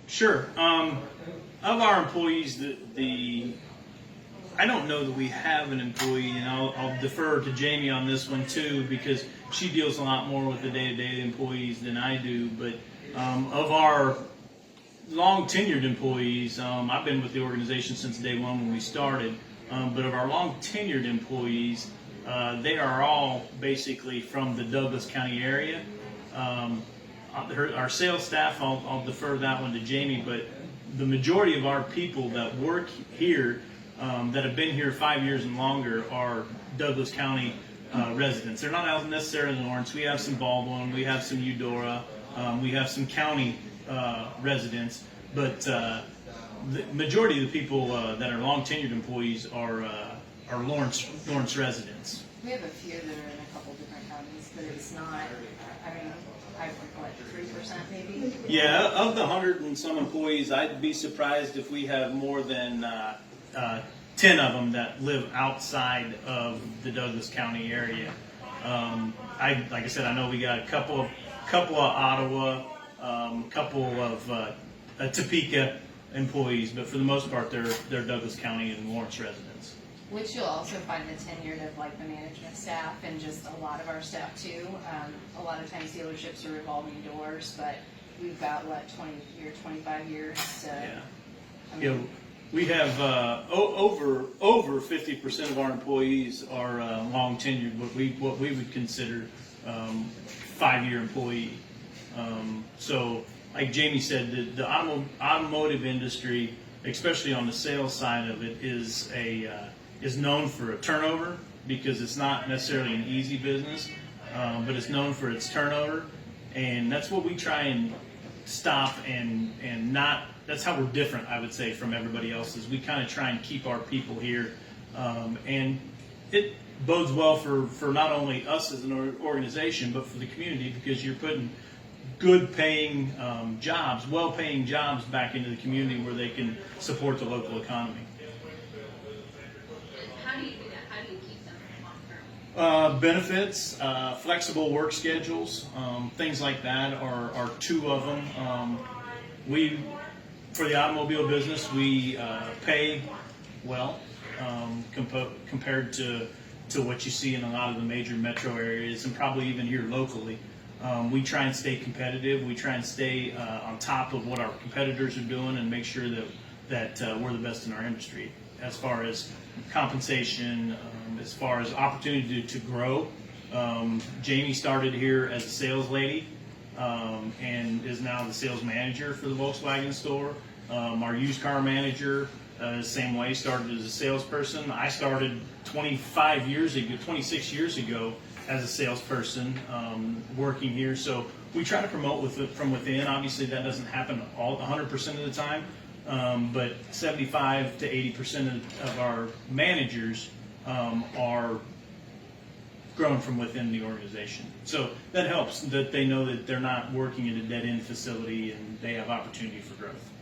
Sure. Of our employees, I don't know that we have an employee, and I'll defer to Jamie on this one too, because she deals a lot more with the day-to-day employees than I do. But of our long tenured employees, I've been with the organization since day one when we started. But of our long tenured employees, they are all basically from the Douglas County area. Our sales staff, I'll defer that one to Jamie, but the majority of our people that work here, that have been here 5 years and longer, are Douglas County residents. They're not necessarily in Lawrence. We have some Baldwin, we have some Eudora, we have some county residents, but the majority of the people that are long tenured employees are Lawrence residents. We have a few that are in a couple different counties, but it's not, I mean, I what, 3% maybe? Yeah, of the 100 and some employees, I'd be surprised if we have more than 10 of them that live outside of the Douglas County area. Like I said, I know we got a couple of Ottawa, couple of Topeka employees, but for the most part, they're Douglas County and Lawrence residents. Which you'll also find the tenured of like the management staff and just a lot of our staff too. A lot of times dealerships are revolving doors, but we've got 25 years. So, Yeah. I mean, You know, we have over 50% of our employees are long tenured, what we would consider 5-year employee. So, like Jamie said, the automotive industry, especially on the sales side of it, is known for a turnover, because it's not necessarily an easy business, but it's known for its turnover, and that's what we try and stop and not. That's how we're different, I would say, from everybody else. Is we kind of try and keep our people here, and it bodes well for not only us as an organization, but for the community, because you're putting good paying jobs, well paying jobs back into the community where they can support the local economy. How do you do that? How do you keep them long term? Benefits, flexible work schedules, things like that are two of them. For the automobile business, we pay well compared to what you see in a lot of the major metro areas, and probably even here locally. We try and stay competitive. We try and stay on top of what our competitors are doing and make sure that we're the best in our industry as far as compensation, as far as opportunity to grow. Jamie started here as a sales lady and is now the sales manager for the Volkswagen store. Our used car manager, same way, started as a salesperson. I started 26 years ago as a salesperson working here. So we try to promote from within. Obviously, that doesn't happen 100% of the time, but 75 to 80% of our managers are grown from within the organization. So that helps, that they know that they're not working in a dead-end facility and they have opportunity for growth.